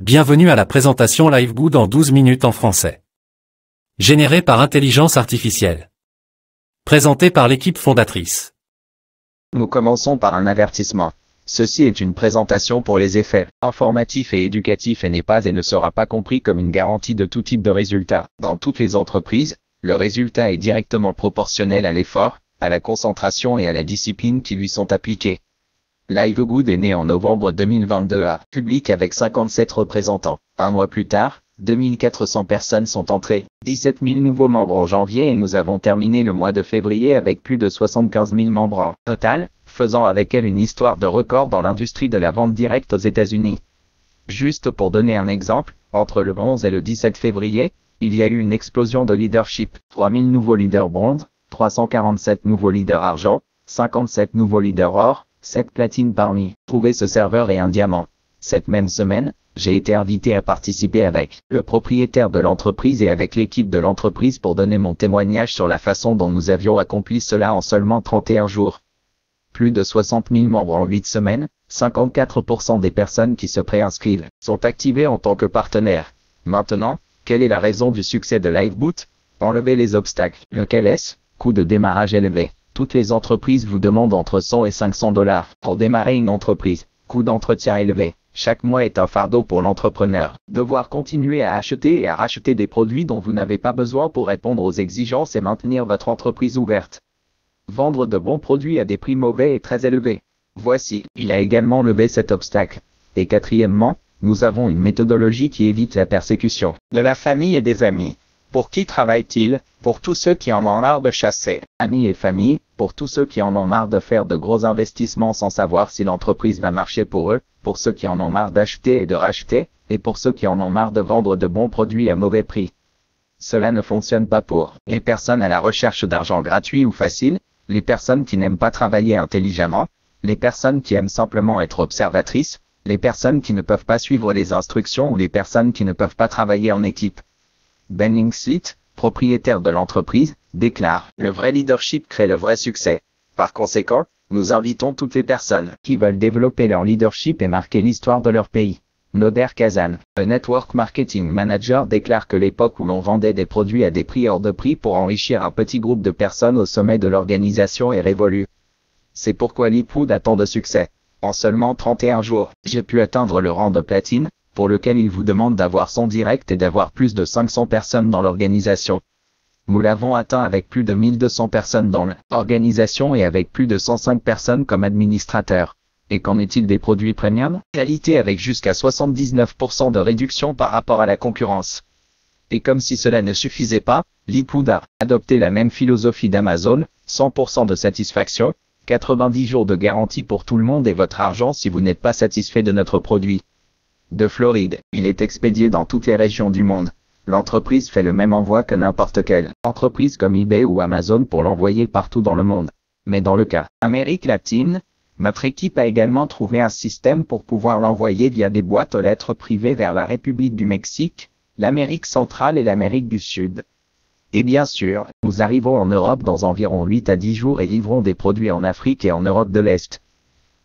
Bienvenue à la présentation LiveGood en 12 minutes en français. Généré par intelligence artificielle. Présenté par l'équipe fondatrice. Nous commençons par un avertissement. Ceci est une présentation pour les effets informatifs et éducatifs et n'est pas et ne sera pas compris comme une garantie de tout type de résultat. Dans toutes les entreprises, le résultat est directement proportionnel à l'effort, à la concentration et à la discipline qui lui sont appliquées. LiveGood est né en novembre 2022 à public avec 57 représentants. Un mois plus tard, 2400 personnes sont entrées, 17 000 nouveaux membres en janvier et nous avons terminé le mois de février avec plus de 75 000 membres en total, faisant avec elle une histoire de record dans l'industrie de la vente directe aux États-Unis. Juste pour donner un exemple, entre le 11 et le 17 février, il y a eu une explosion de leadership, 3000 nouveaux leaders bronze, 347 nouveaux leaders argent, 57 nouveaux leaders or, 7 platines parmi. Trouver ce serveur et un diamant. Cette même semaine, j'ai été invité à participer avec le propriétaire de l'entreprise et avec l'équipe de l'entreprise pour donner mon témoignage sur la façon dont nous avions accompli cela en seulement 31 jours. Plus de 60 000 membres en 8 semaines, 54% des personnes qui se préinscrivent sont activées en tant que partenaires. Maintenant, quelle est la raison du succès de LiveGood? Enlever les obstacles. Lequel est-ce? Coût de démarrage élevé. Toutes les entreprises vous demandent entre 100 et 500 $ pour démarrer une entreprise. Coût d'entretien élevé. Chaque mois est un fardeau pour l'entrepreneur. Devoir continuer à acheter et à racheter des produits dont vous n'avez pas besoin pour répondre aux exigences et maintenir votre entreprise ouverte. Vendre de bons produits à des prix mauvais et très élevés. Voici, il a également levé cet obstacle. Et quatrièmement, nous avons une méthodologie qui évite la persécution de la famille et des amis. Pour qui travaille-t-il? Pour tous ceux qui en ont marre de chasser. Amis et famille, pour tous ceux qui en ont marre de faire de gros investissements sans savoir si l'entreprise va marcher pour eux, pour ceux qui en ont marre d'acheter et de racheter, et pour ceux qui en ont marre de vendre de bons produits à mauvais prix. Cela ne fonctionne pas pour les personnes à la recherche d'argent gratuit ou facile, les personnes qui n'aiment pas travailler intelligemment, les personnes qui aiment simplement être observatrices, les personnes qui ne peuvent pas suivre les instructions ou les personnes qui ne peuvent pas travailler en équipe. Ben Linksit, propriétaire de l'entreprise, déclare « Le vrai leadership crée le vrai succès. Par conséquent, nous invitons toutes les personnes qui veulent développer leur leadership et marquer l'histoire de leur pays. » Noder Kazan, un network marketing manager, déclare que l'époque où l'on vendait des produits à des prix hors de prix pour enrichir un petit groupe de personnes au sommet de l'organisation est révolue. C'est pourquoi LiveGood a tant de succès. En seulement 31 jours, j'ai pu atteindre le rang de platine, pour lequel il vous demande d'avoir son direct et d'avoir plus de 500 personnes dans l'organisation. Nous l'avons atteint avec plus de 1200 personnes dans l'organisation et avec plus de 105 personnes comme administrateurs. Et qu'en est-il des produits premium? Qualité avec jusqu'à 79% de réduction par rapport à la concurrence. Et comme si cela ne suffisait pas, LiveGood a adopté la même philosophie d'Amazon, 100% de satisfaction, 90 jours de garantie pour tout le monde et votre argent si vous n'êtes pas satisfait de notre produit. De Floride, il est expédié dans toutes les régions du monde. L'entreprise fait le même envoi que n'importe quelle entreprise comme eBay ou Amazon pour l'envoyer partout dans le monde. Mais dans le cas Amérique latine, notre équipe a également trouvé un système pour pouvoir l'envoyer via des boîtes aux lettres privées vers la République du Mexique, l'Amérique centrale et l'Amérique du Sud. Et bien sûr, nous arrivons en Europe dans environ 8 à 10 jours et livrons des produits en Afrique et en Europe de l'Est.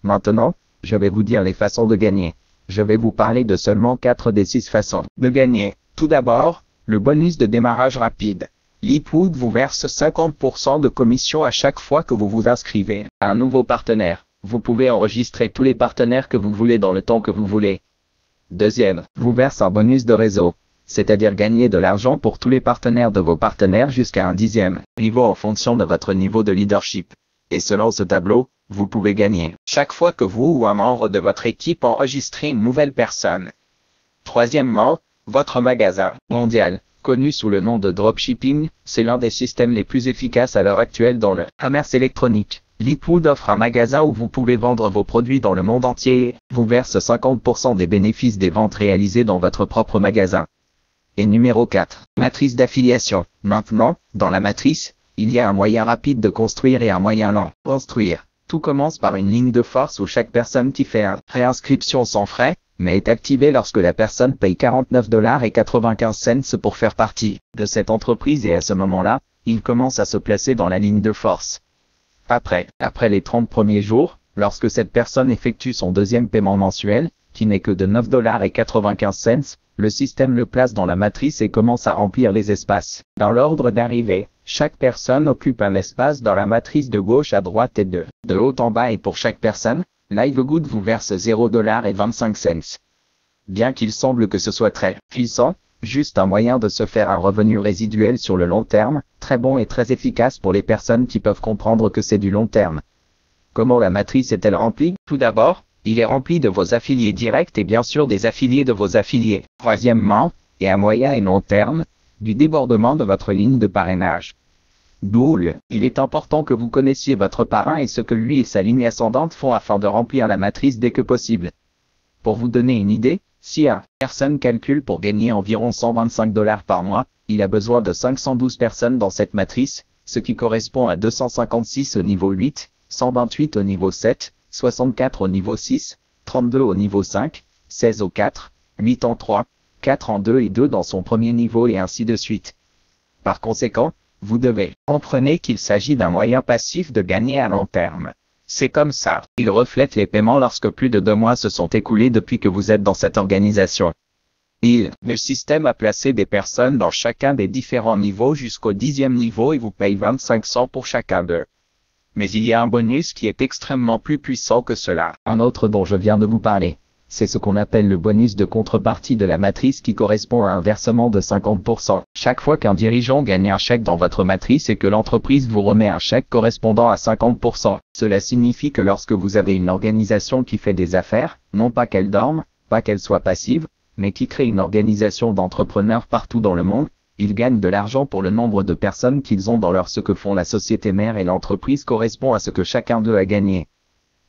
Maintenant, je vais vous dire les façons de gagner. Je vais vous parler de seulement 4 des 6 façons de gagner. Tout d'abord, le bonus de démarrage rapide. LiveGood vous verse 50% de commission à chaque fois que vous vous inscrivez à un nouveau partenaire. Vous pouvez enregistrer tous les partenaires que vous voulez dans le temps que vous voulez. Deuxième, vous verse un bonus de réseau, c'est-à-dire gagner de l'argent pour tous les partenaires de vos partenaires jusqu'à un 10e niveau en fonction de votre niveau de leadership. Et selon ce tableau, vous pouvez gagner chaque fois que vous ou un membre de votre équipe enregistrez une nouvelle personne. Troisièmement, votre magasin mondial, connu sous le nom de dropshipping, c'est l'un des systèmes les plus efficaces à l'heure actuelle dans le commerce électronique. LiveGood offre un magasin où vous pouvez vendre vos produits dans le monde entier et vous verse 50% des bénéfices des ventes réalisées dans votre propre magasin. Et numéro 4, matrice d'affiliation. Maintenant, dans la matrice, il y a un moyen rapide de construire et un moyen lent. Construire. Tout commence par une ligne de force où chaque personne qui fait une réinscription sans frais, mais est activée lorsque la personne paye 49,95 $ pour faire partie de cette entreprise et à ce moment-là, il commence à se placer dans la ligne de force. Après les 30 premiers jours, lorsque cette personne effectue son deuxième paiement mensuel, qui n'est que de 9,95 $, le système le place dans la matrice et commence à remplir les espaces. Dans l'ordre d'arrivée, chaque personne occupe un espace dans la matrice de gauche à droite et de haut en bas, et pour chaque personne, Livegood vous verse 0,25 $. Bien qu'il semble que ce soit très puissant, juste un moyen de se faire un revenu résiduel sur le long terme, très bon et très efficace pour les personnes qui peuvent comprendre que c'est du long terme. Comment la matrice est-elle remplie? Tout d'abord, il est rempli de vos affiliés directs et bien sûr des affiliés de vos affiliés. Troisièmement, et à moyen et long terme, du débordement de votre ligne de parrainage. D'où il est important que vous connaissiez votre parrain et ce que lui et sa ligne ascendante font afin de remplir la matrice dès que possible. Pour vous donner une idée, si une personne calcule pour gagner environ 125 $ par mois, il a besoin de 512 personnes dans cette matrice, ce qui correspond à 256 au niveau 8, 128 au niveau 7, 64 au niveau 6, 32 au niveau 5, 16 au 4, 8 en 3, 4 en 2 et 2 dans son premier niveau et ainsi de suite. Par conséquent, vous devez comprendre qu'il s'agit d'un moyen passif de gagner à long terme. C'est comme ça. Il reflète les paiements lorsque plus de 2 mois se sont écoulés depuis que vous êtes dans cette organisation. Le système a placé des personnes dans chacun des différents niveaux jusqu'au 10e niveau et vous paye 25 cents pour chacun d'eux. Mais il y a un bonus qui est extrêmement plus puissant que cela. Un autre dont je viens de vous parler. C'est ce qu'on appelle le bonus de contrepartie de la matrice qui correspond à un versement de 50%. Chaque fois qu'un dirigeant gagne un chèque dans votre matrice et que l'entreprise vous remet un chèque correspondant à 50%, cela signifie que lorsque vous avez une organisation qui fait des affaires, non pas qu'elle dorme, pas qu'elle soit passive, mais qui crée une organisation d'entrepreneurs partout dans le monde, ils gagnent de l'argent pour le nombre de personnes qu'ils ont dans leur ce que font la société mère et l'entreprise correspond à ce que chacun d'eux a gagné.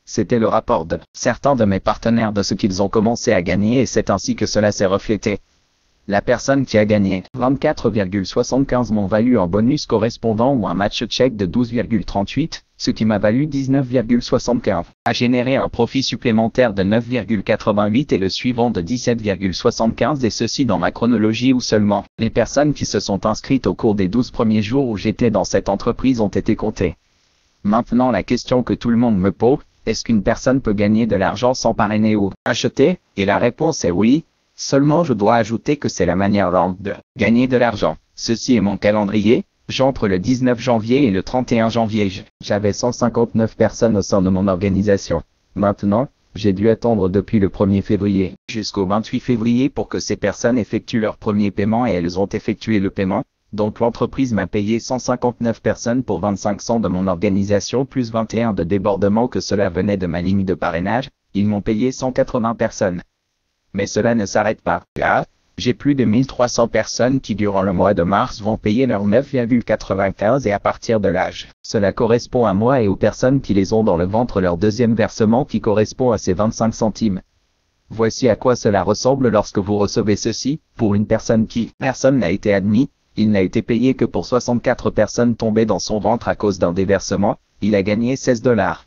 C'était le rapport de certains de mes partenaires de ce qu'ils ont commencé à gagner et c'est ainsi que cela s'est reflété. La personne qui a gagné 24,75 m'ont valu en bonus correspondant ou un match check de 12,38, ce qui m'a valu 19,75, a généré un profit supplémentaire de 9,88 et le suivant de 17,75 et ceci dans ma chronologie où seulement les personnes qui se sont inscrites au cours des 12 premiers jours où j'étais dans cette entreprise ont été comptées. Maintenant la question que tout le monde me pose, est-ce qu'une personne peut gagner de l'argent sans parrainer ou acheter? Et la réponse est oui, seulement je dois ajouter que c'est la manière lente de gagner de l'argent. Ceci est mon calendrier, j'entre le 19 janvier et le 31 janvier. J'avais 159 personnes au sein de mon organisation. Maintenant, j'ai dû attendre depuis le 1er février jusqu'au 28 février pour que ces personnes effectuent leur premier paiement et elles ont effectué le paiement. Donc l'entreprise m'a payé 159 personnes pour 25 cents de mon organisation plus 21 de débordement que cela venait de ma ligne de parrainage, ils m'ont payé 180 personnes. Mais cela ne s'arrête pas. Là, j'ai plus de 1300 personnes qui durant le mois de mars vont payer leurs 9,95 et à partir de l'âge. Cela correspond à moi et aux personnes qui les ont dans le ventre leur deuxième versement qui correspond à ces 25 centimes. Voici à quoi cela ressemble lorsque vous recevez ceci, pour une personne qui, personne n'a été admis. Il n'a été payé que pour 64 personnes tombées dans son ventre à cause d'un déversement, il a gagné 16 $.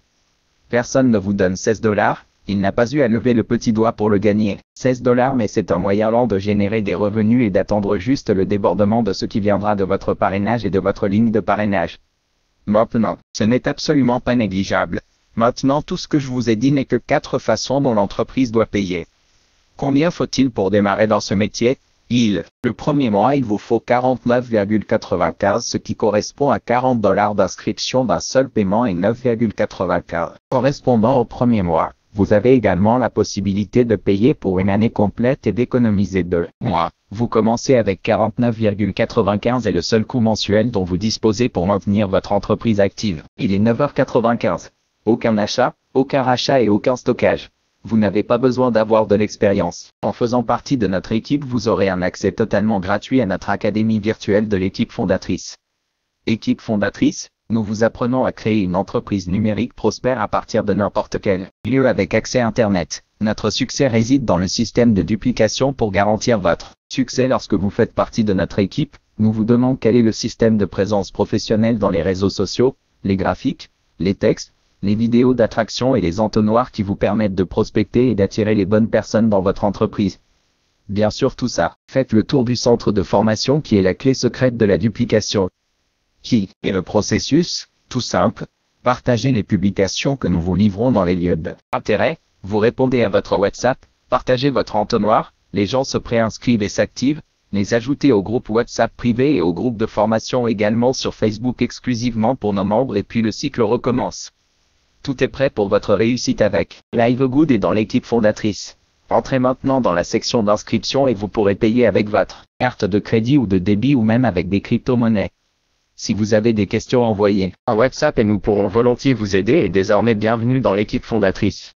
Personne ne vous donne 16 $, il n'a pas eu à lever le petit doigt pour le gagner. 16 $ mais c'est un moyen lent de générer des revenus et d'attendre juste le débordement de ce qui viendra de votre parrainage et de votre ligne de parrainage. Maintenant, ce n'est absolument pas négligeable. Maintenant tout ce que je vous ai dit n'est que 4 façons dont l'entreprise doit payer. Combien faut-il pour démarrer dans ce métier? Le premier mois, il vous faut 49,95, ce qui correspond à 40 $ d'inscription d'un seul paiement et 9,95. Correspondant au premier mois, vous avez également la possibilité de payer pour une année complète et d'économiser 2 mois. Vous commencez avec 49,95 et le seul coût mensuel dont vous disposez pour maintenir votre entreprise active. Il est 9,95. Aucun achat, aucun rachat et aucun stockage. Vous n'avez pas besoin d'avoir de l'expérience. En faisant partie de notre équipe, vous aurez un accès totalement gratuit à notre académie virtuelle de l'équipe fondatrice. Équipe fondatrice, nous vous apprenons à créer une entreprise numérique prospère à partir de n'importe quel lieu avec accès Internet. Notre succès réside dans le système de duplication pour garantir votre succès lorsque vous faites partie de notre équipe. Nous vous donnons quel est le système de présence professionnelle dans les réseaux sociaux, les graphiques, les textes, les vidéos d'attraction et les entonnoirs qui vous permettent de prospecter et d'attirer les bonnes personnes dans votre entreprise. Bien sûr tout ça, faites le tour du centre de formation qui est la clé secrète de la duplication. Qui est le processus? Tout simple. Partagez les publications que nous vous livrons dans les lieux d'intérêt, vous répondez à votre WhatsApp, Partagez votre entonnoir, les gens se préinscrivent et s'activent, les ajoutez au groupe WhatsApp privé et au groupe de formation également sur Facebook exclusivement pour nos membres et puis le cycle recommence. Tout est prêt pour votre réussite avec Livegood et dans l'équipe fondatrice. Entrez maintenant dans la section d'inscription et vous pourrez payer avec votre carte de crédit ou de débit ou même avec des crypto-monnaies. Si vous avez des questions, envoyez un WhatsApp et nous pourrons volontiers vous aider et désormais bienvenue dans l'équipe fondatrice.